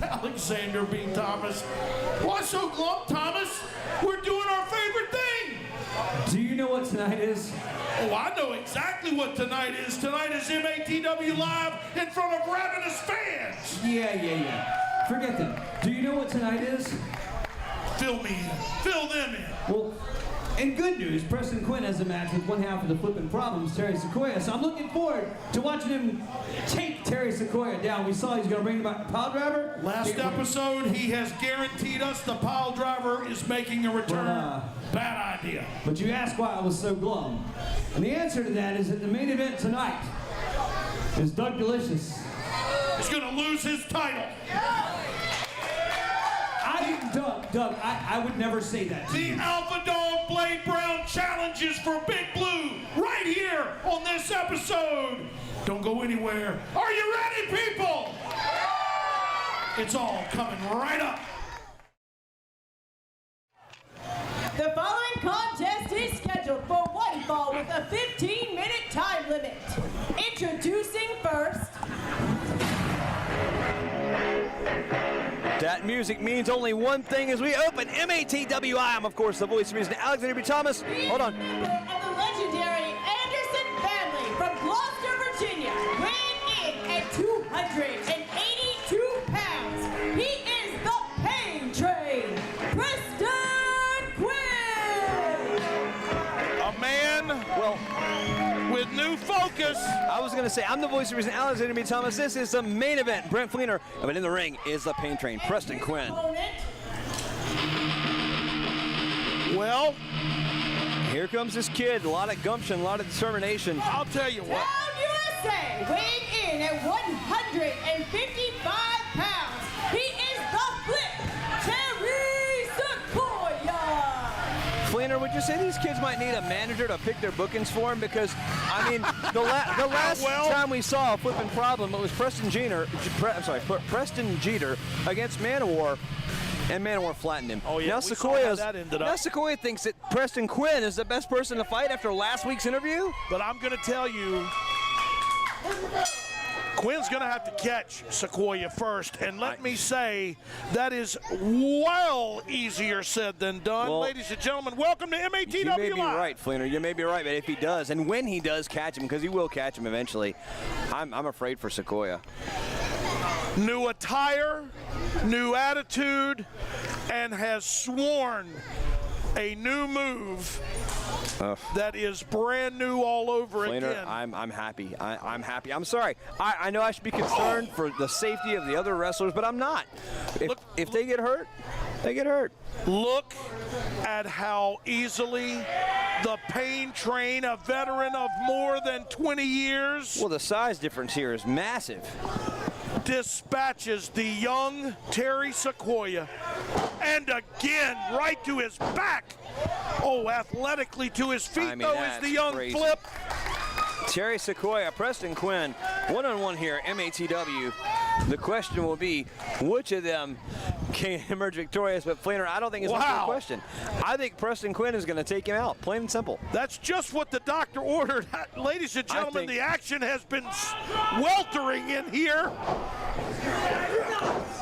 Alexander B. Thomas. Why so glum, Thomas? We're doing our favorite thing. Do you know what tonight is? Oh, I know exactly what tonight is. Tonight is MATW Live in front of ravenous fans. Yeah. Forget them. Do you know what tonight is? Fill me in. Fill them in. Well, in good news, Preston Quinn has a match with one half of the Flippin' Problems, Terry Sequoya. So I'm looking forward to watching him take Terry Sequoya down. We saw he's going to bring him back to pile driver. Last episode, he has guaranteed us the pile driver is making a return. Bad idea. But you ask why I was so glum. And the answer to that is that the main event tonight is Doug Delicious. He's going to lose his title. Doug, I would never say that to you. The Alpha Dog Blade Brown challenges for Big Blue right here on this episode. Don't go anywhere. Are you ready, people? It's all coming right up. The following contest is scheduled for one fall with a 15-minute time limit. Introducing first. That music means only one thing as we open MATW. I'm, of course, the voice of reason, Alexander B. Thomas. Hold on. Member of the legendary Anderson family from Gloucester, Virginia, weighing in at 282 pounds. He is the Pain Train, Preston Quinn. A man, well, with new focus. I was going to say, I'm the voice of reason, Alexander B. Thomas. This is the main event. Brent Fleener, but in the ring is the Pain Train, Preston Quinn. Well, here comes this kid. A lot of gumption, a lot of determination. I'll tell you what. Down USA, weighing in at 155 pounds. He is the Flip, Terry Sequoya. Fleener, would you say these kids might need a manager to pick their bookings for him? Because, I mean, the last time we saw a flipping problem, it was Preston Jeter against Manowar, and Manowar flattened him. Oh, yeah, now Sequoia thinks that Preston Quinn is the best person to fight after last week's interview. But I'm going to tell you, Quinn's going to have to catch Sequoia first, and let me say that is well easier said than done. Well, ladies and gentlemen, welcome to MATW You may be Live. right, Fleener. You may be right, but if he does, and when he does catch him, because he will catch him eventually, I'm afraid for Sequoia. New attire, new attitude, and has sworn a new move that is brand new all over Fleener, again. I'm happy. I'm happy. I'm sorry. I know I should be concerned for the safety of the other wrestlers, but I'm not. If they get hurt, they get hurt. Look at how easily the Pain Train, a veteran of more than 20 years, Well, the size difference here is massive. dispatches the young Terry Sequoia. And again, right to his back. Oh, athletically to his feet, though, is the young crazy. Flip. Terry Sequoia, Preston Quinn, one-on-one here, MATW. The question will be, which of them can emerge victorious? But Fleener, I don't think it's much of a question. I think Preston Quinn is going to take him out, plain and simple. That's just what the doctor ordered. Ladies and gentlemen, the action has been weltering in here.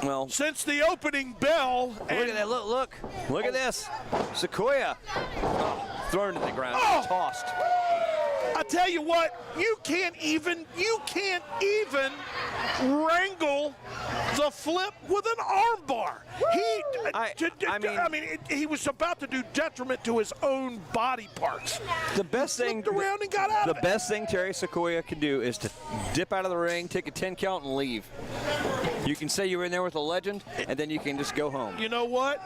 Well, since the opening bell. Look at that, look at this. Sequoia thrown to the ground, tossed. I tell you what, you can't even wrangle the flip with an armbar. He was about to do detriment to his own body parts. The best thing, around and got out the of it. best thing Terry Sequoya can do is to dip out of the ring, take a 10 count, and leave. You can say you were in there with a legend, and then you can just go home. You know what?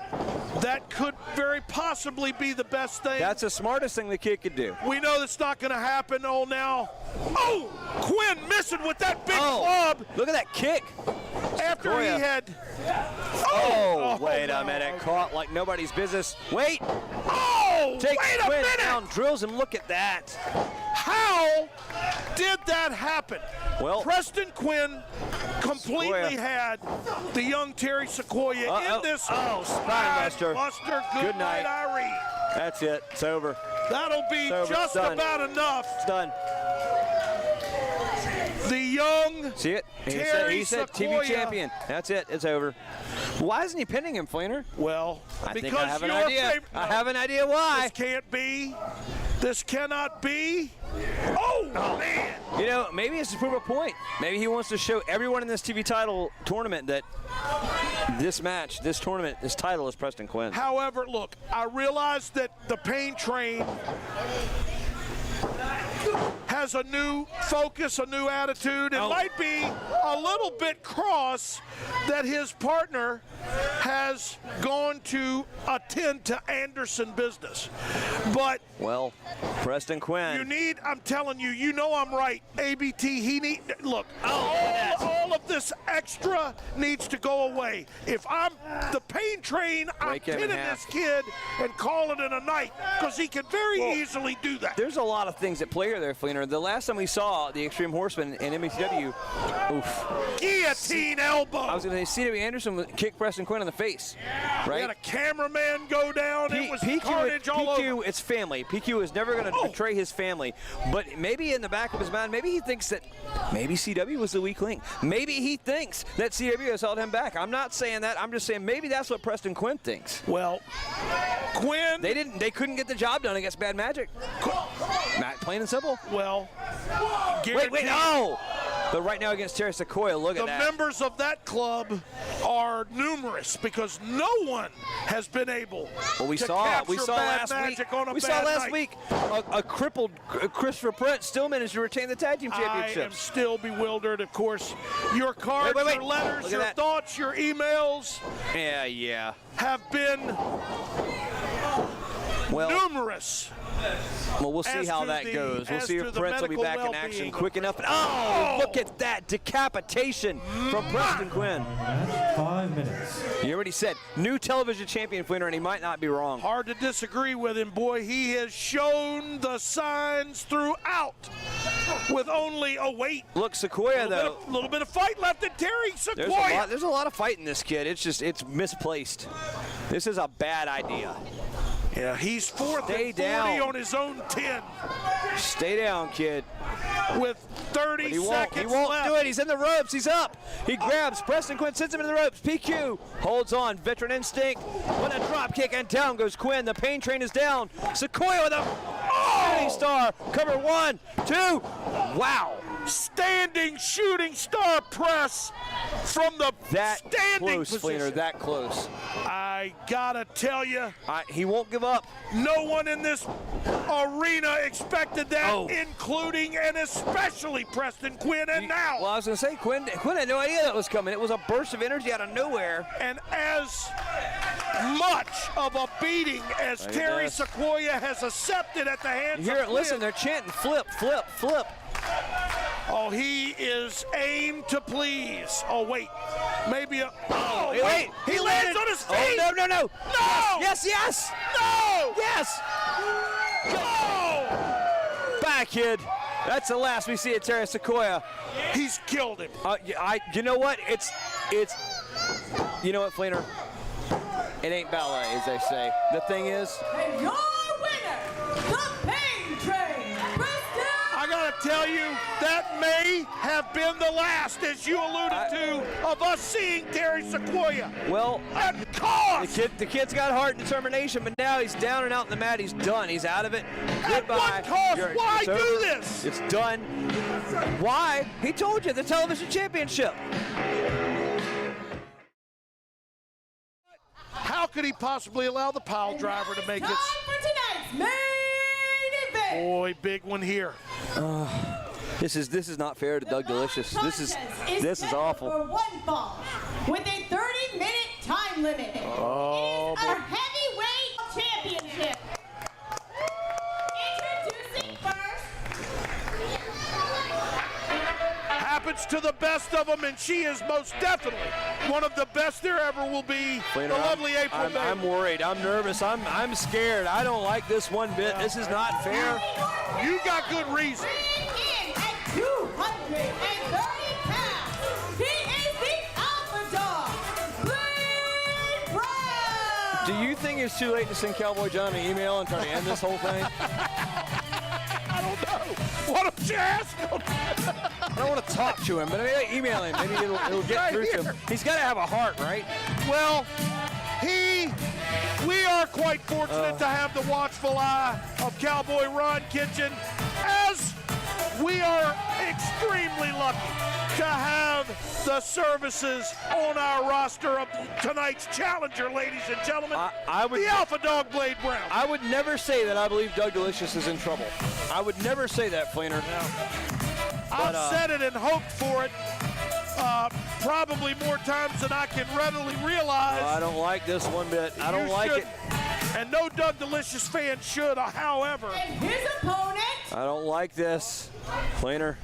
That could very possibly be the best thing. That's the smartest thing the kid could do. We know that's not going to happen. Oh, now. Oh, Quinn missing with that big club. Look at that kick. After Sequoia. he had. Wait a minute. Caught like nobody's business. Wait. Oh, Takes wait a Quinn minute. down, drills him. Look at that. How did that happen? Well, Preston Quinn completely had the young Terry Sequoia in this. Spinebuster. Buster, good night, Irene. That's it. It's over. That'll be just about enough. It's done. The young See it? He said TV Sequoia. champion. That's it. It's over. Why isn't he pinning him, Fleener? Well, I think because I have an your idea. favorite. I have an idea why. This can't be. This cannot be. Oh, man. You know, maybe it's to prove a point. Maybe he wants to show everyone in this TV title tournament that this match, this tournament, this title is Preston Quinn. However, look, I realize that the Pain Train has a new focus, a new attitude. It might be a little bit cross that his partner has gone to attend to Anderson business. But well, Preston Quinn. you need, I'm telling you, you know I'm right. ABT, he need, look, all of this extra needs to go away. If I'm the Pain Train, I'm Break him in pinning half. this kid and calling it a night because he can very easily do that. There's a lot of things at play here there, Fleener. The last time we saw the Extreme Horsemen in MATW, Guillotine elbow. I was going to say CW Anderson kicked Preston Quinn in the face, We right? had a cameraman go down. It was carnage all over. PQ, it's family. PQ is never going to betray his family. But maybe in the back of his mind, maybe he thinks that maybe CW was the weak link. Maybe he thinks that CW has held him back. I'm not saying that. I'm just saying maybe that's what Preston Quinn thinks. Well, Quinn. They couldn't get the job done against Bad Magic. Plain and simple. Well, Wait, no! But right now against Terry Sequoia, look at the that. members of that club are numerous because no one has been able Well, we to saw capture last Bad week. Magic on a We bad saw last night. week a crippled Christopher Prince still managed to retain the tag team I am championships. still bewildered. Of course, your cards, Wait. your letters, Look at your that. thoughts, your emails Yeah. have been Well, numerous. we'll see as how to that the- goes. We'll as see to if the Prince will be medical back in action well-being. quick enough. Oh, look at that decapitation from Preston Quinn. 5 minutes. You already said new television champion, Fleener, and he might not be wrong. Hard to disagree with him, boy. He has shown the signs throughout with only a weight. Look, Sequoia, though. A little bit of fight left in Terry Sequoia. There's a lot of fight in this kid. It's misplaced. This is a bad idea. Yeah, he's fourth Stay and 40 down. on his own 10 Stay down, kid. with 30 He won't seconds do left. it. He's in the ropes. He's up. He grabs Preston Quinn, sends him in the ropes. PQ holds on. Veteran instinct. What a drop kick, and down goes Quinn. The Pain Train is down. Sequoia with a shooting star. Cover 1, 2. Wow. Standing shooting star press from the That standing close, position. Fleener. That close. I gotta tell you, He won't give up. no one in this arena expected that, Oh. including and especially Preston Quinn. And now, Well, I was going to say, Quinn had no idea that was coming. It was a burst of energy out of nowhere. and as much of a beating as There he Terry does. Sequoia has accepted at the hands Here, of listen, Quinn. they're chanting flip, flip, flip. Oh, he is aimed to please. Oh, wait. Maybe a. Oh, Hey, wait. He lands landed. on his feet. Oh, no. No! Yes. No! Yes. Go! Back, kid. That's the last we see of Terry Sequoia. He's killed him. You know what? You know what, Fleener? It ain't ballet, as they say. The thing is, And your winner, the Pain Train, Preston. I gotta tell you, that may have been the last, as you alluded to, of us seeing Terry Sequoia. well, At cost! the kid's got heart and determination, but now he's down and out in the mat. He's done. He's out of it. At Goodbye. what cost? Why It's do over. this? It's done. Why? He told you, the television championship. could he possibly allow the pile driver to make it? Time for tonight's main event. Boy, big one here. This is not fair to Doug Delicious. This is awful. For one fall, with a 30-minute time limit. Oh, it is our heavyweight championship. Introducing first. happens to the best of them, and she is most definitely one of the best there ever will be. The lovely April May. I'm worried. I'm nervous. I'm scared. I don't like this one bit. This is not fair. You got good reason. In at 230 pounds, he is the Alpha Dog, Blade Brown. Do you think it's too late to send Cowboy John an email and try to end this whole thing? I don't know. Why don't you ask him? I don't want to talk to him, but maybe email him. Maybe it'll get through to him. He's got to have a heart, right? Well, we are quite fortunate to have the watchful eye of Cowboy Ron Kitchen, as we are extremely lucky to have the services on our roster of tonight's challenger, ladies and gentlemen, the Alpha Dog Blade Brown. I would never say that I believe Doug Delicious is in trouble. I would never say that, Fleener. I've said it and hoped for it probably more times than I can readily realize. I don't like this one bit. I don't like it. And no Doug Delicious fan should, however. And his opponent. I don't like this. Fleener.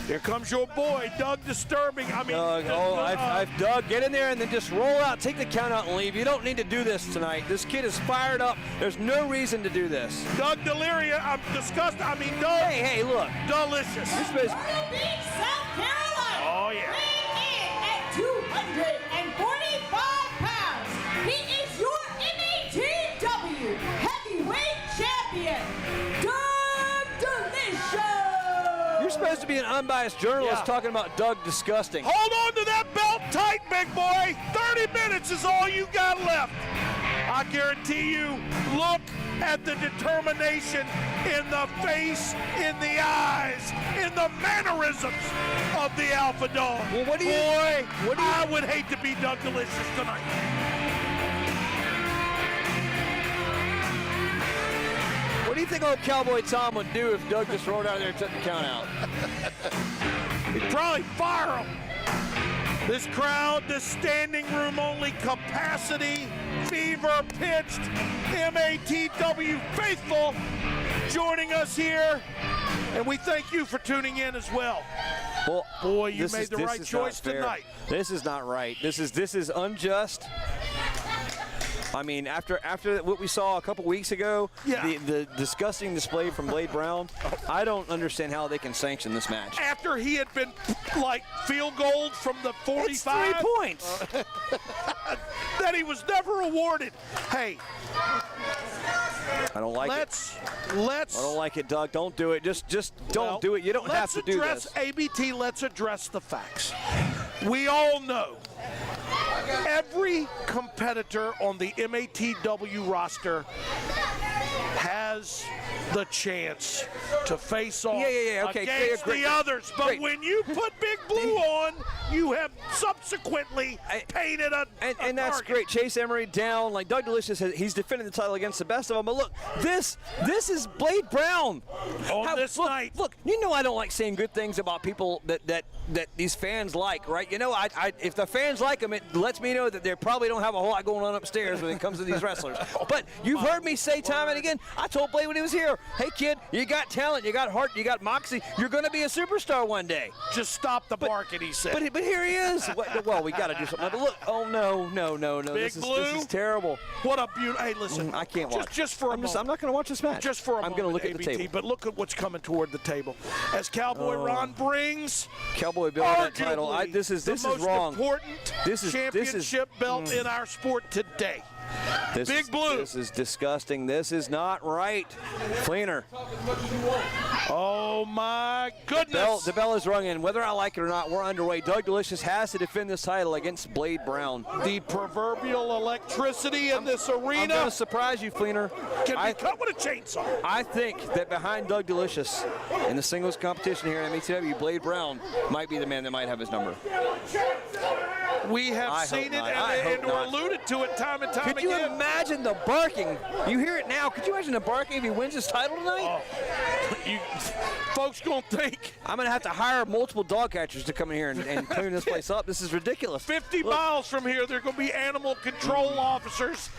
Here comes your boy, Doug Disturbing. I mean, Doug, Doug, get in there and then just roll out, take the count out and leave. You don't need to do this tonight. This kid is fired up. There's no reason to do this. Doug Deliria, I'm disgusted. I mean, Doug. Hey, look. Delicious. Myrtle Beach, South Carolina. Oh, yeah. Weighing in at 245 pounds, he is your MATW heavyweight champion, Doug Delicious. You're supposed to be an unbiased journalist talking about Doug disgusting. Hold on to that belt tight, big boy. 30 minutes is all you got left. I guarantee you, look at the determination in the face, in the eyes, in the mannerisms of the Alpha Dog. Well, I would hate to be Doug Delicious tonight. What do you think old Cowboy Tom would do if Doug just rolled out there and took the count out? He'd probably fire him. This crowd, this standing room only capacity, fever pitched, MATW faithful joining us here. And we thank you for tuning in as well. Well, boy, you made the right choice tonight. This is not right. This is unjust. I mean, after what we saw a couple weeks ago, the disgusting display from Blade Brown, I don't understand how they can sanction this match. After he had been, like, field goaled from the 45. It's 3 points. That he was never awarded. Hey. I don't like it. I don't like it, Doug. Don't do it. Just don't do it. You don't have to do this. ABT, let's address the facts. We all know every competitor on the MATW roster has the chance to face off against the others. But when you put Big Blue on, you have subsequently painted a and that's target. great. Chase Emery down. Like Doug Delicious, he's defending the title against the best of them. But look, this is Blade Brown. On this night. Look, you know I don't like saying good things about people that these fans like, right? You know, if the fans like them, it lets me know that they probably don't have a whole lot going on upstairs when it comes to these wrestlers. But you've heard me say time and again, I told Blade when he was here, hey kid, you got talent, you got heart, you got moxie, you're going to be a superstar one day. Just stop the barking, he said. But here he is. Well, we got to do something. But look, oh no. Big Blue. This is terrible. What a beautiful. Hey, listen. I can't watch. Just for a moment. I'm not going to watch this match. Just for a moment. I'm going to look at ABT, the table. But look at what's coming toward the table. As Cowboy Ron brings Cowboy Bill that title. This is wrong. Important championship belt in our sport today. Big Blue. This is disgusting. This is not right. Fleener. Oh, my goodness. The bell is rung in. Whether I like it or not, we're underway. Doug Delicious has to defend this title against Blade Brown. The proverbial electricity in this arena. I'm going to surprise you, Fleener. Can be cut with a chainsaw. I think that behind Doug Delicious in the singles competition here in MATW, Blade Brown might be the man that might have his number. We have seen it and or alluded to it time and time Could you again. imagine the barking? You hear it now. Could you imagine the barking if he wins his title tonight? Folks gonna think. I'm gonna have to hire multiple dog catchers to come in here and clean this place up. This is ridiculous. 50 miles from here, there are gonna be animal control officers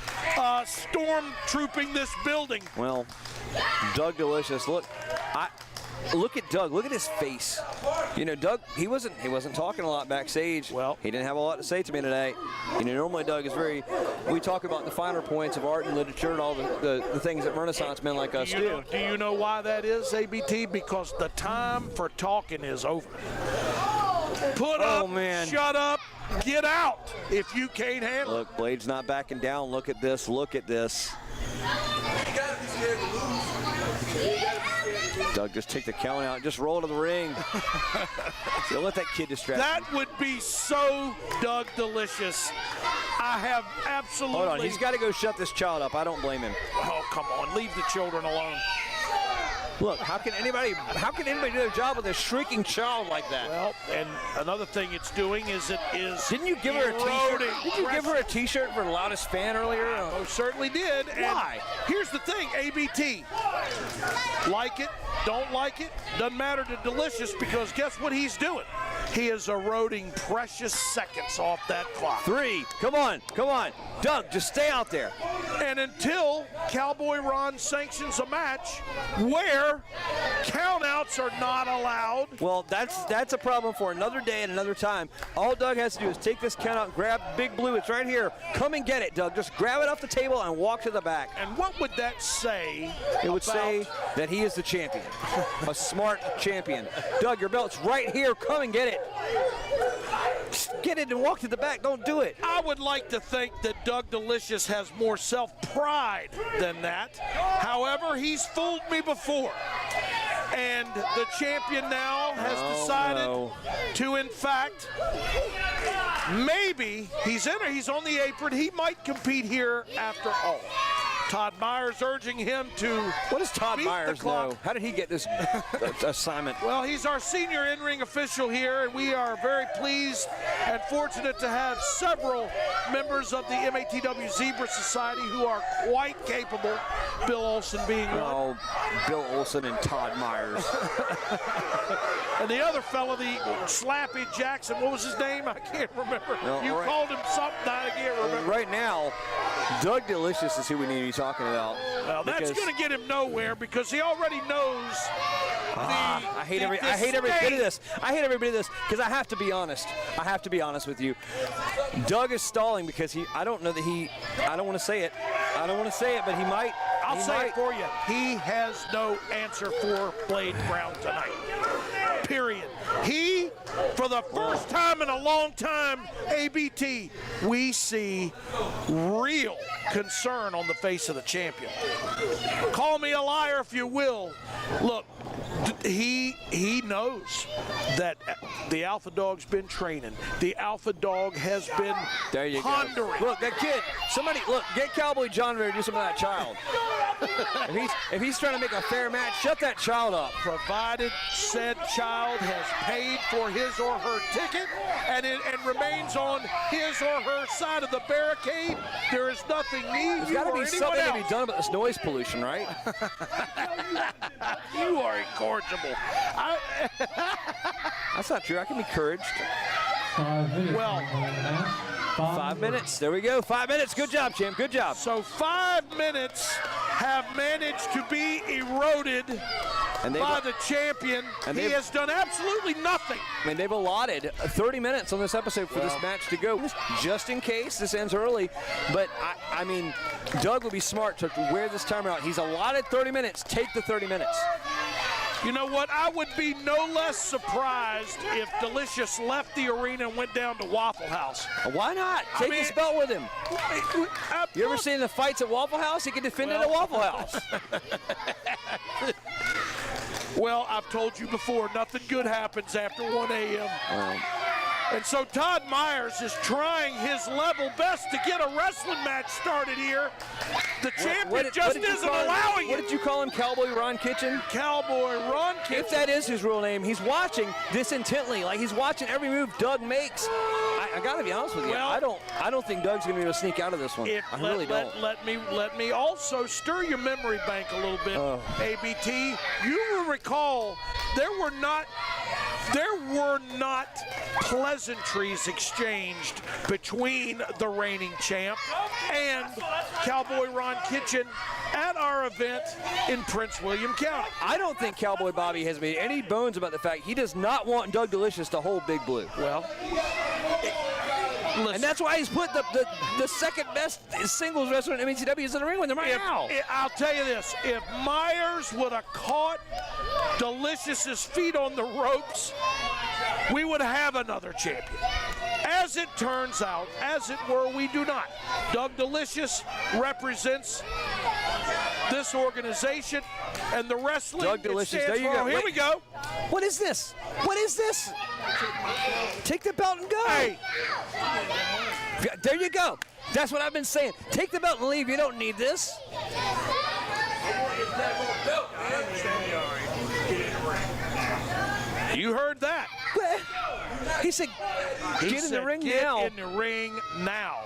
storm trooping this building. Well, Doug Delicious, look at Doug. Look at his face. You know, Doug, he wasn't talking a lot backstage. Well, he didn't have a lot to say to me today. You know, normally Doug is we talk about the finer points of art and literature and all the things that Renaissance men like us do. Do you know why that is, ABT? Because the time for talking is over. Put up, man. Shut up, get out if you can't handle it. Look, Blade's not backing down. Look at this. Look at this. Doug, just take the count out. Just roll to the ring. Don't let that kid distract That you. would be so Doug Delicious. I have absolutely. Hold on. He's got to go shut this child up. I don't blame him. Oh, come on. Leave the children alone. Look, how can anybody do their job with a shrieking child like that? Well, and another thing it's doing is it is. Didn't you give her a T-shirt? eroding Did you give her a T-shirt for the loudest fan earlier? Oh, certainly did. And why? Here's the thing, ABT. Like it, don't like it, doesn't matter to Delicious, because guess what he's doing? He is eroding precious seconds off that clock. 3. Come on. Doug, just stay out there. And until Cowboy Ron sanctions a match where countouts are not allowed. Well, that's a problem for another day and another time. All Doug has to do is take this count out, grab Big Blue. It's right here. Come and get it, Doug. Just grab it off the table and walk to the back. And what would that say? It would say that he is the champion, a smart champion. Doug, your belt's right here. Come and get it. Just get it and walk to the back. Don't do it. I would like to think that Doug Delicious has more self-pride than that. However, he's fooled me before. And the champion now has decided to, in fact, maybe he's on the apron. He might compete here after all. Todd Myers urging him to. What does Todd beat Myers the clock. know? How did he get this assignment? Well, he's our senior in-ring official here, and we are very pleased and fortunate to have several members of the MATW Zebra Society who are quite capable, Bill Olson being one. Oh, Bill Olson and Todd Myers. And the other fellow, the Slappy Jackson, what was his name? I can't remember. No, you right. called him something, I can't remember. Right now, Doug Delicious is who we need to be talking about. Well, that's going to get him nowhere because he already knows. I hate every bit of this. I hate every bit of this because I have to be honest. I have to be honest with you. Doug is stalling because I don't want to say it. But he might. I'll say it for you. He has no answer for Blade Brown tonight. Period. He, for the first time in a long time, ABT, we see real concern on the face of the champion. Call me a liar if you will. Look, he knows that the Alpha Dog's been training. The Alpha Dog has been pondering. Go. Look, that kid. Get Cowboy John ready to do something to that child. if he's trying to make a fair match, shut that child up. Provided said child has paid for his or her ticket and remains on his or her side of the barricade, there is nothing needed. There's got to be something to be done about this noise pollution, right? You are incorrigible. That's not true. I can be encouraged. 5 minutes. Well, 5 minutes. There we go. 5 minutes. Good job, champ. Good job. So 5 minutes have managed to be eroded by the champion. And he has done absolutely nothing. I mean, they've allotted 30 minutes on this episode for this match to go, just in case this ends early. But, I mean, Doug would be smart to wear this timer out. He's allotted 30 minutes. Take the 30 minutes. You know what? I would be no less surprised if Delicious left the arena and went down to Waffle House. Why not? Take his belt with him. You ever seen the fights at Waffle House? He can defend it at Waffle House. Well, I've told you before, nothing good happens after 1 a.m. And so Todd Myers is trying his level best to get a wrestling match started here. The champion just isn't allowing it. What did you call him, Cowboy Ron Kitchen? Cowboy Ron Kitchen. If that is his real name, he's watching this intently. Like he's watching every move Doug makes. I gotta be honest with you. Well, I don't think Doug's gonna be able to sneak out of this one. I really don't. Let me also stir your memory bank a little bit, ABT. You will recall there were not pleasantries exchanged between the reigning champ and Cowboy Ron Kitchen at our event in Prince William County. I don't think Cowboy Bobby has made any bones about the fact he does not want Doug Delicious to hold Big Blue. Well, listen, and that's why he's put the second best singles wrestler in MATW is in the ring with him right now. I'll tell you this, if Myers would have caught Delicious's feet on the ropes, we would have another champion. As it turns out, as it were, we do not. Doug Delicious represents this organization and the wrestling. Doug Delicious, there you go. Here we go. What is this? What is this? Take the belt and go. Hey. There you go. That's what I've been saying. Take the belt and leave. You don't need this. You heard that. He said, get in the ring now. Get in the ring now.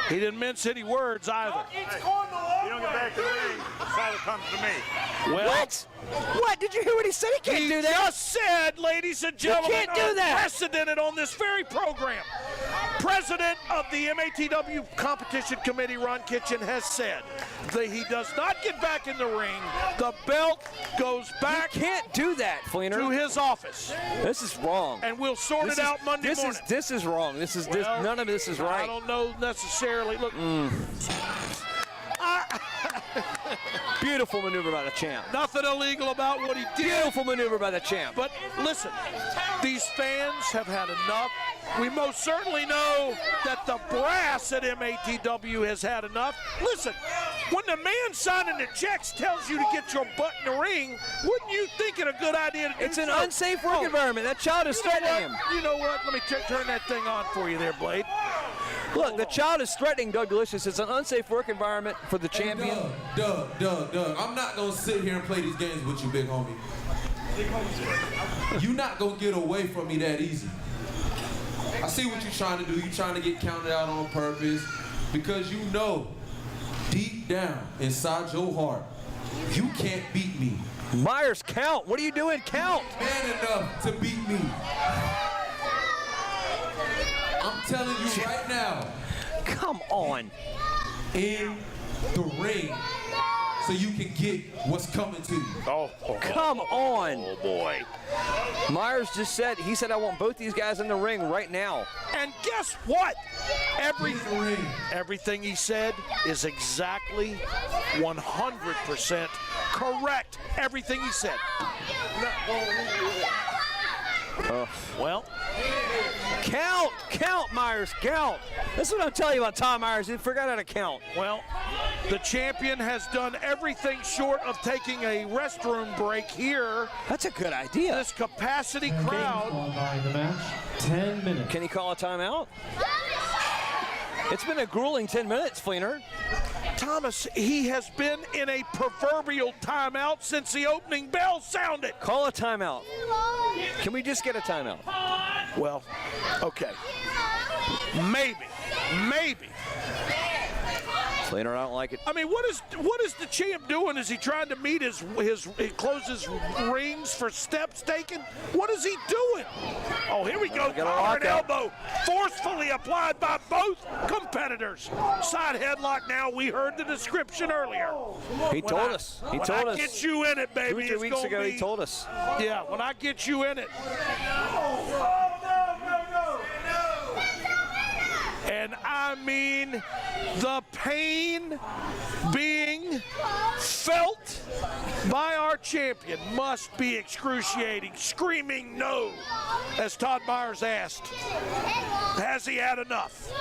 He didn't mince any words either. You don't get back to the ring, the title comes to me. Well, What? What? Did you hear what he said? He can't do that. He just said, ladies and gentlemen, can't do that. unprecedented on this very program. President of the MATW Competition Committee, Ron Kitchen, has said that he does not get back in the ring. The belt goes back You can't do that, Fleener. to his office. This is wrong. And we'll sort it out Monday morning. This is wrong. Well, None of this is right. I don't know necessarily. Look, Beautiful maneuver by the champ. nothing illegal about what he did. Beautiful maneuver by the champ. But listen, these fans have had enough. We most certainly know that the brass at MATW has had enough. Listen, when the man signing the checks tells you to get your butt in the ring, wouldn't you think it a good idea to do It's an so? unsafe work environment. That child is You know threatening what? him. You know what? Let me turn that thing on for you there, Blade. Look, the child is threatening Doug Delicious. It's an unsafe work environment for the champion. Doug, I'm not going to sit here and play these games with you, big homie. You're not going to get away from me that easy. I see what you're trying to do. You're trying to get counted out on purpose because you know deep down inside your heart, you can't beat me. Myers, count. What are you doing? Count. Man enough to beat me. I'm telling you right now, Come on. in the ring so you can get what's coming to you. Come on. Oh, boy. Myers just said, he said, I want both these guys in the ring right now. And guess what? In the ring. Everything he said is exactly 100% correct. Everything he said. Well, Count, Myers, count. That's what I'm telling you about Tom Myers. He forgot how to count. well, the champion has done everything short of taking a restroom break here. That's a good idea. This capacity crowd. Qualifying the match, 10 minutes. Can he call a timeout? It's been a grueling 10 minutes, Fleener. Thomas, he has been in a proverbial timeout since the opening bell sounded. Call a timeout. Can we just get a timeout? Well, okay. Maybe. Fleener, I don't like it. I mean, what is the champ doing? Is he trying to meet his close his rings for steps taken? What is he doing? Oh, here we go. Got a Collar and lockout. elbow forcefully applied by both competitors. Side headlock now. We heard the description earlier. He told us. He told When I us. get you in it, baby. 2 or 3 it's weeks gonna ago, be, he told us. Yeah, when I get you in it. And I mean the pain being felt by our champion must be excruciating. Screaming no, as Todd Myers asked. Has he had enough?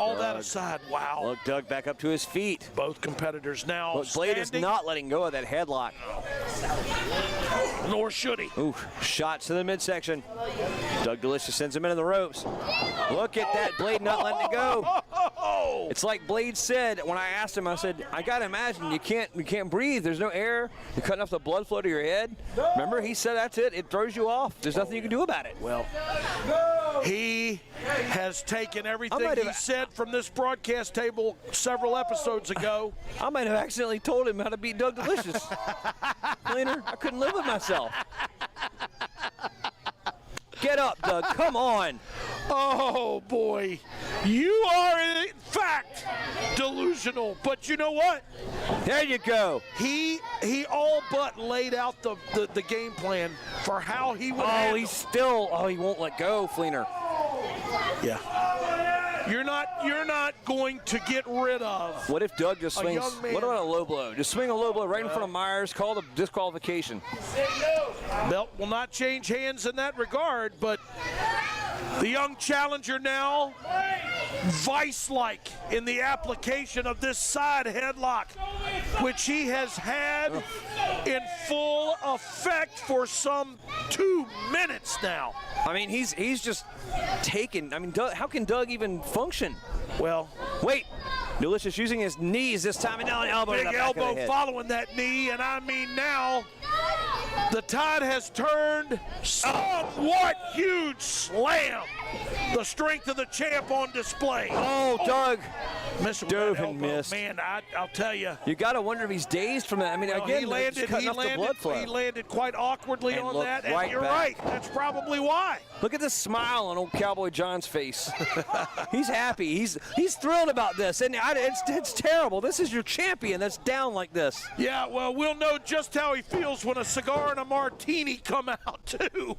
All that aside, wow. Look, Doug back up to his feet. Both competitors now Look, Blade is standing. not letting go of that headlock. Nor should he. Ooh, shots to the midsection. Doug Delicious sends him into the ropes. Look at that, Blade not letting it go. It's like Blade said when I asked him, I said, I gotta imagine you can't breathe. There's no air. You're cutting off the blood flow to your head. Remember, he said that's it. It throws you off. There's nothing you can do about it. Well, he has taken everything he said from this broadcast table several episodes ago. I might have accidentally told him how to beat Doug Delicious. Cleaner, I couldn't live with myself. Get up, Doug. Come on. Oh, boy. You are, in fact, delusional. But you know what? There you go. He all but laid out the game plan for how he would handle. He's still, he won't let go, Fleener. Yeah. You're not going to get rid of. What if Doug just swings? young man. What about a low blow? Just swing a low blow right in front of Myers, call the disqualification. Belt will not change hands in that regard, but the young challenger now, vice-like in the application of this side headlock, which he has had in full effect for some 2 minutes now. I mean, he's just taken. I mean, Doug, how can Doug even function? Well, wait. Delicious using his knees this time, and now an elbow. Big elbow following that knee, and I mean now the tide has turned. Somewhat huge slam. The strength of the champ on display. Oh, Doug. Dove and missed. Man, I'll tell you. You got to wonder if he's dazed from that. I mean, again, he landed the blood flow. He landed quite awkwardly And on looked that, right and you're back. right. That's probably why. Look at the smile on old Cowboy John's face. He's happy. He's thrilled about this, and it's terrible. This is your champion that's down like this. Yeah, well, we'll know just how he feels when a cigar and a martini come out, too.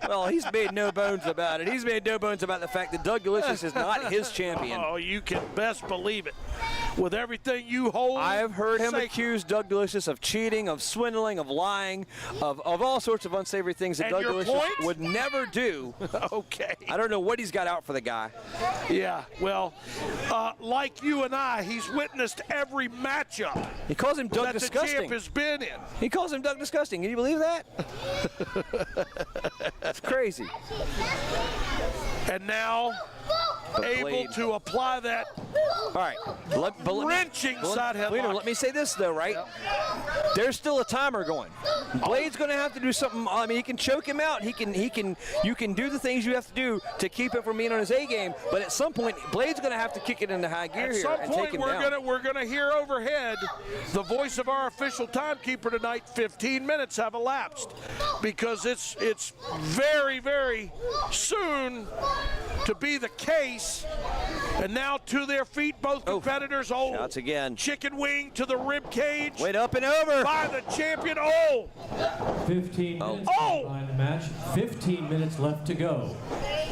Well, he's made no bones about it. He's made no bones about the fact that Doug Delicious is not his champion. Oh, you can best believe it. With everything you hold. I have heard him accuse Doug Delicious of cheating, of swindling, of lying, of all sorts of unsavory things that And Doug your Delicious point? would never do. Okay. I don't know what he's got out for the guy. Yeah, well, like you and I, he's witnessed every matchup. He calls him Doug that Disgusting. the champ has been in. He calls him Doug Disgusting. Can you believe that? That's crazy. And now able to apply that All right. wrenching side headlock. Let me say this, though, right? There's still a timer going. Blade's going to have to do something. I mean, he can choke him out. You can do the things you have to do to keep it from being on his A game. But at some point, Blade's going to have to kick it into high gear here and take him down. We're gonna hear overhead the voice of our official timekeeper tonight. 15 minutes have elapsed because it's very, very soon to be the case. And now to their feet, both competitors. Shots again. Chicken wing to the rib cage. Wait, up and over. By the champion. 15 minutes behind the match. 15 minutes left to go.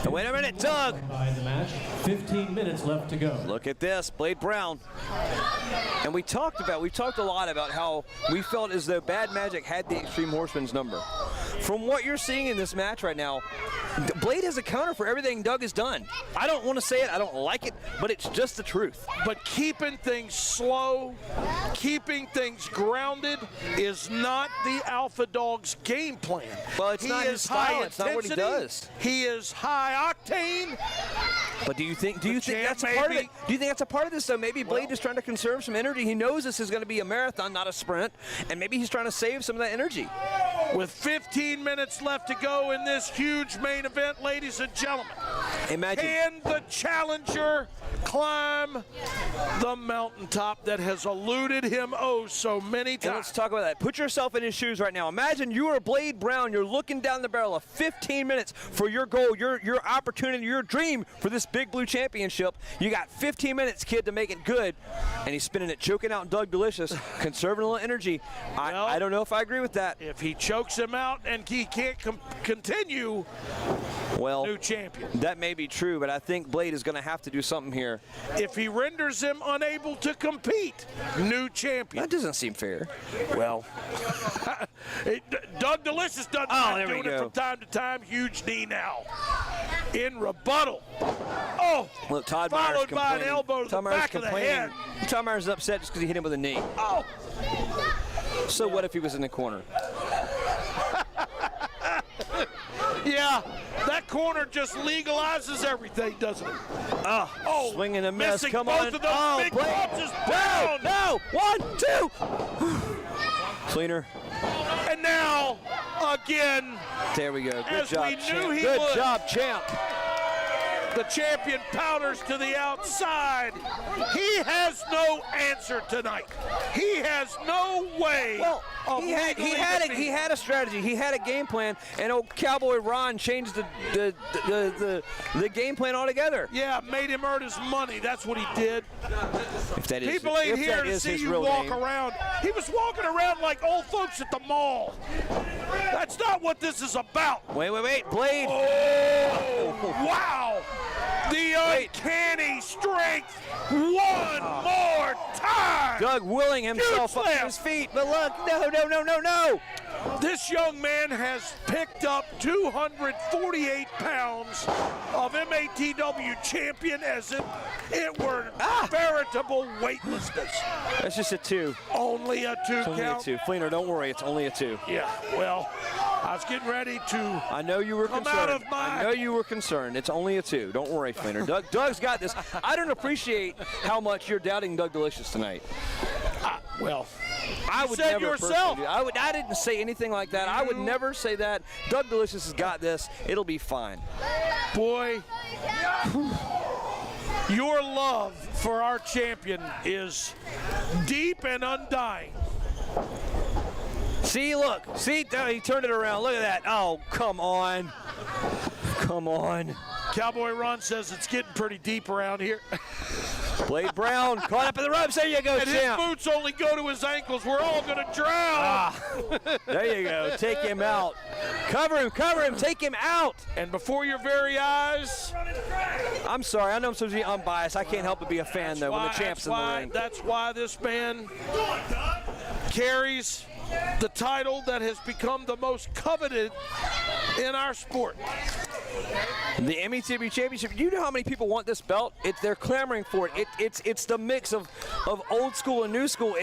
Wait a minute, Doug. Behind the match. 15 minutes left to go. Look at this, Blade Brown. And we talked a lot about how we felt as though Bad Magic had the Extreme Horseman's number. From what you're seeing in this match right now, Blade has a counter for everything Doug has done. I don't want to say it, I don't like it, but it's just the truth. But keeping things slow, keeping things grounded is not the Alpha Dog's game plan. Well, it's not his style. It's not what he does. He is high octane. But do you think that's a part of it? Do you think that's a part of this though? Maybe Blade is trying to conserve some energy. He knows this is going to be a marathon, not a sprint, and maybe he's trying to save some of that energy. With 15 minutes left to go in this huge main event, ladies and gentlemen. Imagine. Can the challenger climb the mountaintop that has eluded him so many times? And let's talk about that. Put yourself in his shoes right now. Imagine you are Blade Brown. You're looking down the barrel of 15 minutes for your goal, your opportunity, your dream for this Big Blue Championship. You got 15 minutes, kid, to make it good. And he's spinning it, choking out Doug Delicious, conserving a little energy. I don't know if I agree with that. If he chokes him out and he can't continue, well, new champion. That may be true, but I think Blade is going to have to do something here. If he renders him unable to compete, new champion. That doesn't seem fair. Well, Doug Delicious doesn't mind doing it from time to time. Huge knee now. In rebuttal. Oh, look, Todd followed by an elbow to the back of the head. Todd Myers is upset just because he hit him with a knee. Oh. So what if he was in the corner? Yeah, that corner just legalizes everything, doesn't it? Oh, swing and a miss. Come both on. Of those big clubs is down. No, 1, 2. Cleaner. And now, again. There we go. Good job, champ. Good job, champ. The champion powders to the outside. He has no answer tonight. He has no way. Well, he had a strategy. He had a game plan, and old Cowboy Ron changed the game plan altogether. Yeah, made him earn his money. That's what he did. People ain't here to see you walk around. He was walking around like old folks at the mall. That's not what this is about. Wait. Blade. Oh, wow. The uncanny strength one more time. Doug willing himself up to his feet, but look, no. This young man has picked up 248 pounds of MATW champion as if it were veritable weightlessness. That's just a 2. Only a 2 count. Only a 2. Fleener, don't worry, it's only a 2. Yeah, well, I was getting ready to I know you were concerned. Out of my... I know you were concerned. It's only a 2. Don't worry, Fleener. Doug's got this. I don't appreciate how much you're doubting Doug Delicious tonight. I would never yourself. I didn't say anything like that. I would never say that. Doug Delicious has got this. It'll be fine. Boy, your love for our champion is deep and undying. See, look. See, he turned it around. Look at that. Oh, come on. Come on. Cowboy Ron says it's getting pretty deep around here. Blade Brown caught up in the ropes. There you go, and champ. His boots only go to his ankles. We're all going to drown. There you go. Take him out. Cover him. Take him out. And before your very eyes. I'm sorry. I know I'm supposed to be unbiased. I can't help but be a fan, though, when the champ's in the ring. That's why this man carries the title that has become the most coveted in our sport. The MATW Championship. You know how many people want this belt? They're clamoring for it. It's the mix of old school and new school.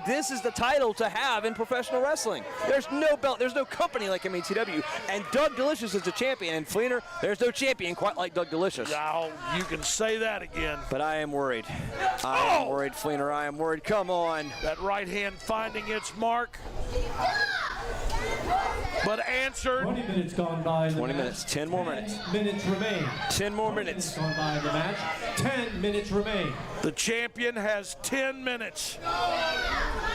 This is the title to have in professional wrestling. There's no belt. There's no company like MATW. And Doug Delicious is the champion. And Fleener, there's no champion quite like Doug Delicious. Now you can say that again. But I am worried. I am worried, Fleener. I am worried. Come on. That right hand finding its mark. But answered. 20 minutes gone by. 20 minutes. 10 more minutes. 10 minutes remain. 10 more minutes. Gone by in the match. 10 minutes remain. The champion has 10 minutes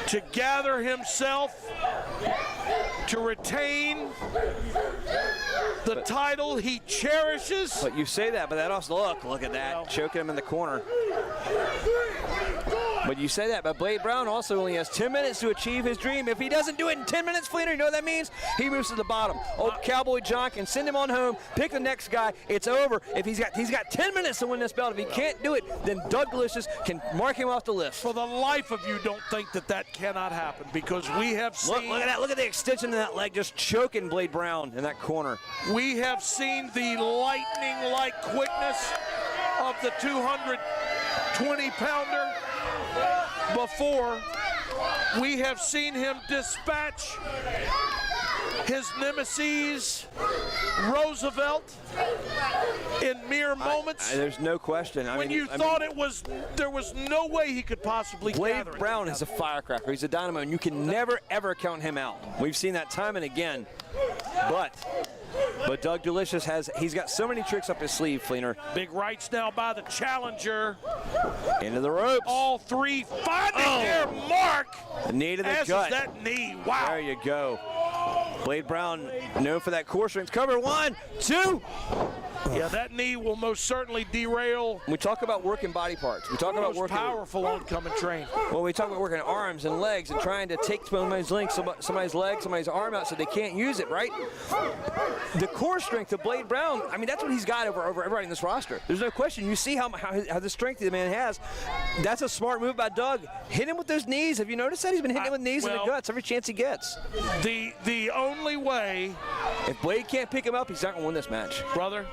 to gather himself, to retain the title he cherishes. But you say that, but that also, look at that, choking him in the corner. But you say that, but Blade Brown also only has 10 minutes to achieve his dream. If he doesn't do it in 10 minutes, Fleener, you know what that means? He moves to the bottom. Old Cowboy John can send him on home, pick the next guy. It's over. If he's got 10 minutes to win this belt. If he can't do it, then Doug Delicious can mark him off the list. For the life of you, don't think that cannot happen, because we have seen. Look at that. Look at the extension of that leg, just choking Blade Brown in that corner. We have seen the lightning-like quickness of the 220-pounder. Before, we have seen him dispatch his nemesis, Roosevelt, in mere moments. There's no question. When you thought there was no way he could possibly gather it. Blade Brown is a firecracker. He's a dynamo, and you can never, ever count him out. We've seen that time and again. But Doug Delicious he's got so many tricks up his sleeve, Fleener. Big rights now by the challenger. Into the ropes. All three finding their mark. The knee to the as gut. Is that knee. Wow. There you go. Blade Brown known for that core strength. Cover 1, 2. Yeah, that knee will most certainly derail. We talk about working body parts. We talk about Most working. powerful oncoming train. Well, we talk about working arms and legs and trying to take somebody's leg, somebody's arm out so they can't use it, right? The core strength of Blade Brown, I mean, that's what he's got over everybody in this roster. There's no question. You see how the strength the man has. That's a smart move by Doug. Hit him with those knees. Have you noticed that? He's been hitting him with knees in the guts every chance he gets. The only way, if Blade can't pick him up, he's not going to win this match. Brother,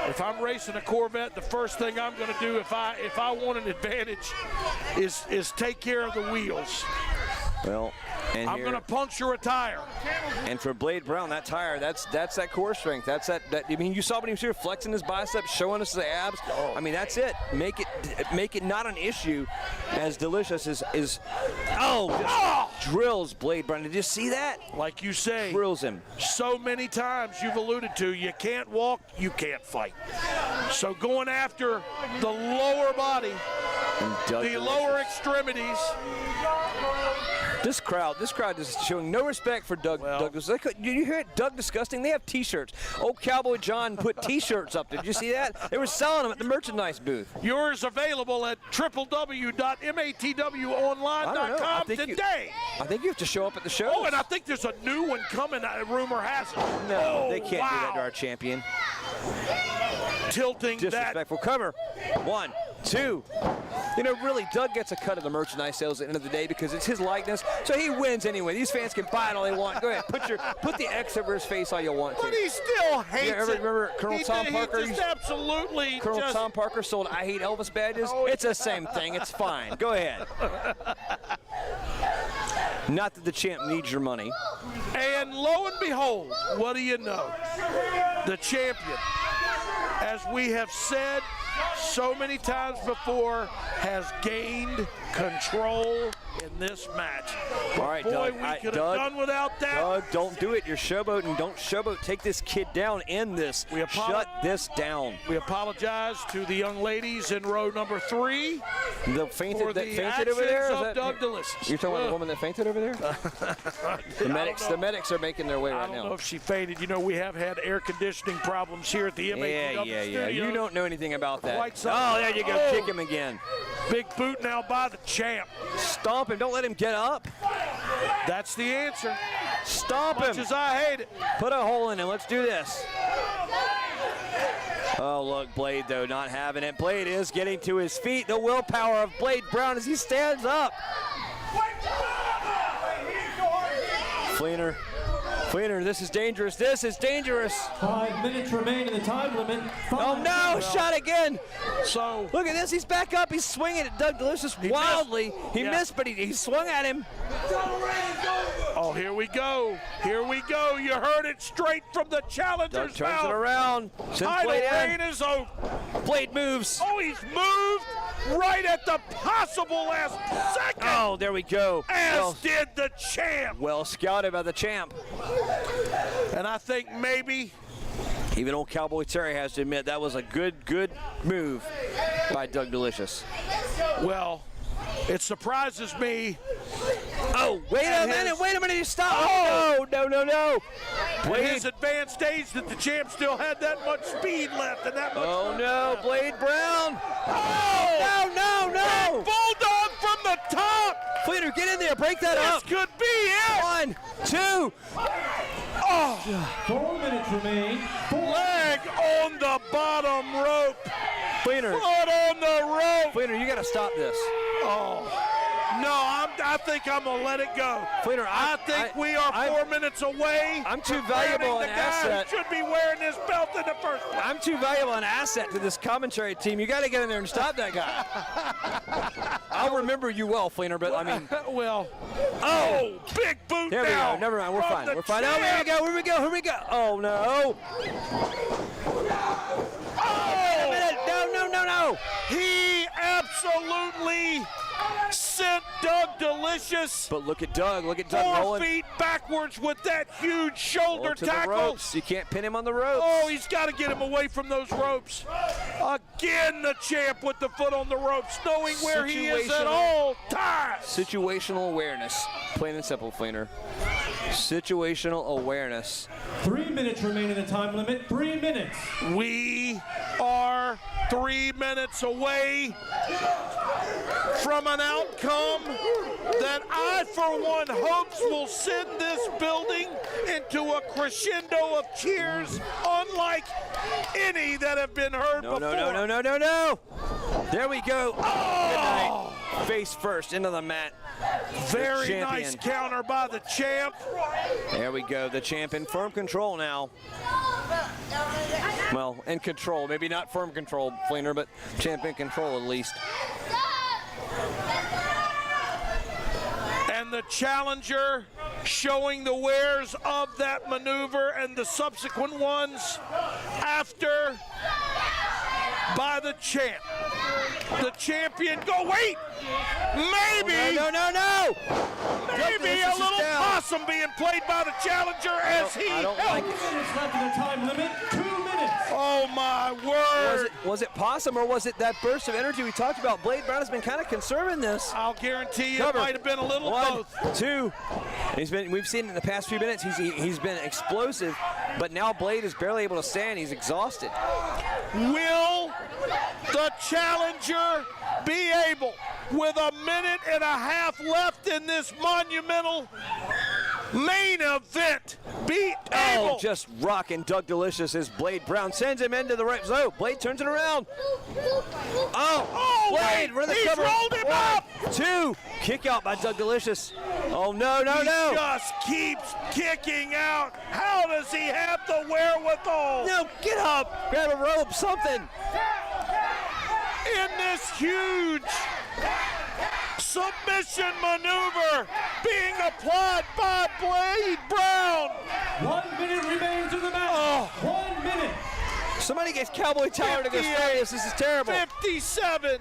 if I'm racing a Corvette, the first thing I'm going to do if I want an advantage is take care of the wheels. Well, and I'm going to puncture a tire. And for Blade Brown, that tire, that's that core strength. That's that. I mean, you saw when he was here flexing his biceps, showing us the abs. I mean, that's it. Make it not an issue. As Delicious drills Blade Brown. Did you see that? Like you say, drills him so many times. You've alluded to, you can't walk, you can't fight. So going after the lower body, the lower extremities. This crowd is showing no respect for Doug. Douglas. Did you hear it? Doug Disgusting. They have T-shirts. Old Cowboy John put T-shirts up. Did you see that? They were selling them at the merchandise booth. Yours available at www.matwonline.com today. I think you have to show up at the show. Oh, and I think there's a new one coming. Rumor has it. No, they can't do that to our champion. Tilting disrespectful cover. 1, 2. You know, really, Doug gets a cut of the merchandise sales at the end of the day because it's his likeness, so he wins anyway. These fans can buy it all they want. Go ahead, put the X over his face all you want to. But he still hates it. Remember Colonel Tom Parker? He just absolutely Colonel Tom Parker sold I Hate Elvis badges. It's the same thing. It's fine. Go ahead. Not that the champ needs your money. And lo and behold, what do you know? The champion, as we have said so many times before, has gained control in this match. All right, boy, Doug. we could have done without that. Doug, don't do it. You're showboating. Don't showboat. Take this kid down. End this. Shut this down. We apologize to the young ladies in row number 3. The fainted over there? Of Doug Delicious. You're talking about the woman that fainted over there? The medics are making their way right now. I don't know if she fainted. You know, we have had air conditioning problems here at the MATW Yeah. You don't know anything about that. Oh, there you go. Kick him again. Big boot now by the champ. Stomp him. Don't let him get up. That's the answer. Stomp him. As much as I hate it. Put a hole in him. Let's do this. Oh, look, Blade, though, not having it. Blade is getting to his feet. The willpower of Blade Brown as he stands up. Fleener, this is dangerous. This is dangerous. 5 minutes remain in the time limit. Oh, no, shot again. So look at this. He's back up. He's swinging at Doug Delicious wildly. He missed, but he swung at him. Oh, here we go. Here we go. You heard it straight from the challenger's Doug turns it around. Tidal rain is over. Blade moves. Oh, he's moved right at the possible last second. Oh, there we go. As did the champ. Well scouted by the champ. And I think maybe even old Cowboy Terry has to admit that was a good move by Doug Delicious. Well, it surprises me. Oh, wait a minute, you stop. Oh, no. Blade. His advanced age that the champ still had that much speed left and that much. Oh, no, Blade Brown. Oh, no. Bulldog from the top. Fleener, get in there, break that up. This could be it. 1, 2. Oh. 4 minutes remain. Leg on the bottom rope. Fleener. Foot on the rope. Fleener, you got to stop this. Oh. No, I think I'm going to let it go. Fleener, I think we are 4 minutes away. I'm too valuable an asset. Should be wearing this belt in the first place. I'm too valuable an asset to this commentary team. You got to get in there and stop that guy. I'll remember you well, Fleener, but I mean. Well. Oh, big boot there now. We go. Never mind. We're fine. We're fine. Oh, here we go. Oh, no. Oh. Wait a minute. No. He absolutely sent Doug Delicious. But look at Doug. 4 rolling. Feet backwards with that huge shoulder tackle. The ropes. You can't pin him on the ropes. Oh, he's got to get him away from those ropes. Again, the champ with the foot on the ropes, knowing where he is at all times. Situational awareness. Plain and simple, Fleener. Situational awareness. 3 minutes remain in the time limit. 3 minutes. We are 3 minutes away from an outcome that I, for one, hopes will send this building into a crescendo of cheers unlike any that have been heard before. No. There we go. Oh! Good night. Face first into the mat. Very nice counter by the champ. There we go. The champ in firm control now. Well, in control. Maybe not firm control, Fleener, but champ in control at least. And the challenger showing the wares of that maneuver and the subsequent ones after by the champ. The champion, wait! Maybe! No! Maybe a little possum being played by the challenger as he I don't like it. 2 minutes left in the time limit. 2 minutes. Oh my word! Was it possum or was it that burst of energy we talked about? Blade Brown has been kind of conserving this. I'll guarantee you Cover. it might have been a little 1, both. 2. We've seen in the past few minutes he's been explosive, but now Blade is barely able to stand. He's exhausted. Will the challenger be able, with a minute and a half left in this monumental main event, be able? Oh, just rocking Doug Delicious as Blade Brown sends him into the right zone. Blade turns it around. Oh, Blade, he's rolled him up. 2, kick out by Doug Delicious. Oh, no. He just keeps kicking out. How does he have the wherewithal? No, get up, grab a rope, something. In this huge submission maneuver being applied by Blade Brown. 1 minute remains in the match. Oh. 1 minute. Somebody gets Cowboy Tyler to go serious. This is terrible. 57,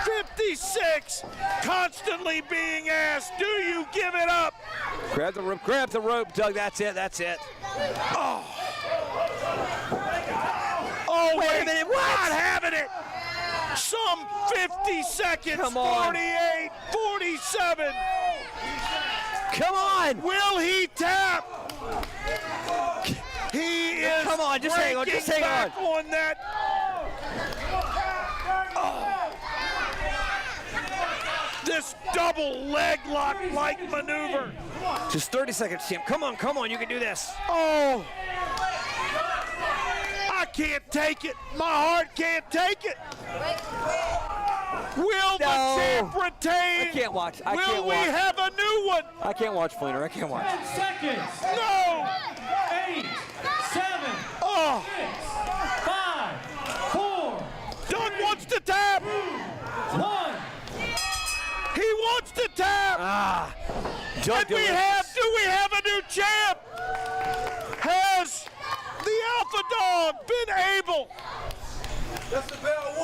56, constantly being asked, do you give it up? Grab the rope, Doug. That's it. Oh, Wait a minute, what? Not having it. Some 50 seconds, Come on. 48, 47. Come on. Will he tap? He is. Come on, just hang on, breaking back on that. This double leg lock like maneuver. Just 30 seconds, champ. Come on, you can do this. Oh. I can't take it. My heart can't take it. Will the champ retain? I can't watch. Will we have a new one? I can't watch, Fleener. I can't watch. 10 seconds. No. 8, 7, Oh. 6, 5, 4, Doug wants to tap. 1. He wants to tap. Doug Do we have a new champ? Has the Alpha Dog been able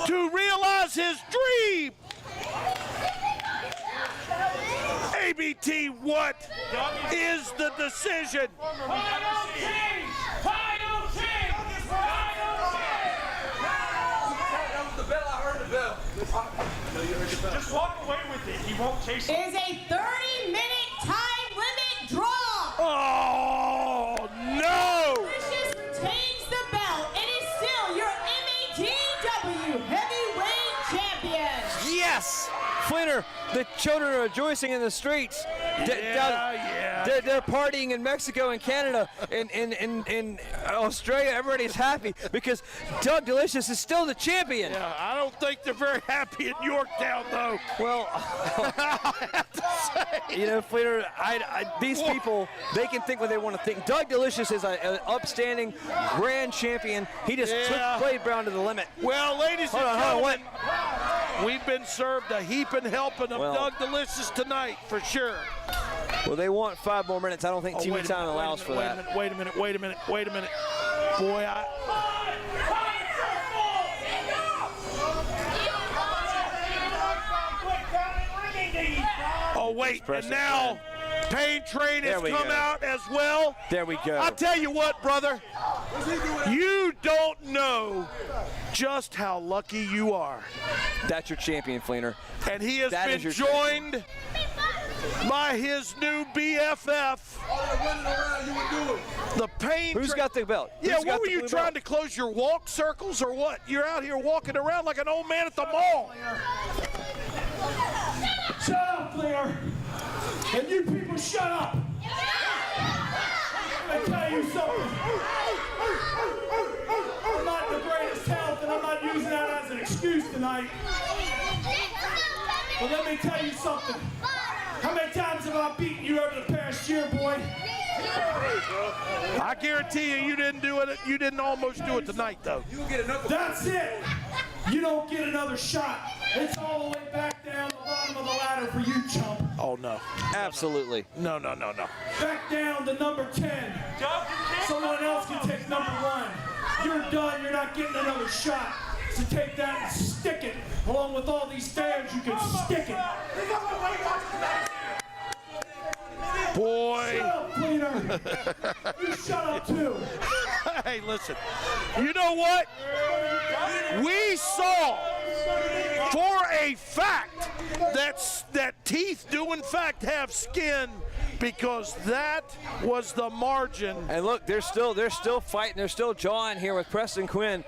to realize his dream? ABT, what is the decision? Just walk away with it. He won't chase it. Is a 30-minute time limit draw. Oh, no! Delicious retains the belt and is still your MATW heavyweight champion. Yes! Fleener, the children are rejoicing in the streets. They're partying in Mexico and Canada, in Australia. Everybody's happy because Doug Delicious is still the champion. Yeah, I don't think they're very happy in Yorktown, though. Well, I have to say. you know, Fleener, these people, they can think what they want to think. Doug Delicious is an upstanding grand champion. He just took Blade Brown to the limit. Well, ladies and gentlemen, we've been served a heaping helping of Doug Delicious tonight, for sure. Well, they want 5 more minutes. I don't think TV time allows for that. Wait a minute. Boy, Oh, wait, and now Pain Train has come out as well. There we go. I'll tell you what, brother. You don't know just how lucky you are. That's your champion, Fleener. And he has been joined by his new BFF, The pain. Who's got the belt? Yeah, Who's got what were the you blue trying belt? to close your walk circles or what? You're out here walking around like an old man at the mall. Shut up, Flair. And you people shut up. Let me tell you something. I'm not the greatest talent, and I'm not using that as an excuse tonight. But let me tell you something. How many times have I beaten you over the past year, boy? I guarantee you didn't do it. You didn't almost do it tonight, though. That's it. You don't get another shot. It's all the way back down the bottom of the ladder for you, chump. Oh, no. Absolutely. No. Back down to number 10. Someone else can take number 1. You're done. You're not getting another shot. So take that and stick it. Along with all these fans, you can stick it. Boy. Shut up, Cleaner. You shut up, too. Hey, listen. You know what? We saw for a fact that teeth do in fact have skin, because that was the margin. And look, they're still fighting. They're still jawing here with Preston Quinn.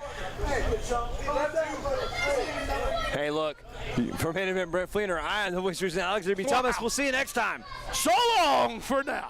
Hey, look, for main event Brent Fleener, I am the voice of Alexander B. Thomas. We'll see you next time. So long for now.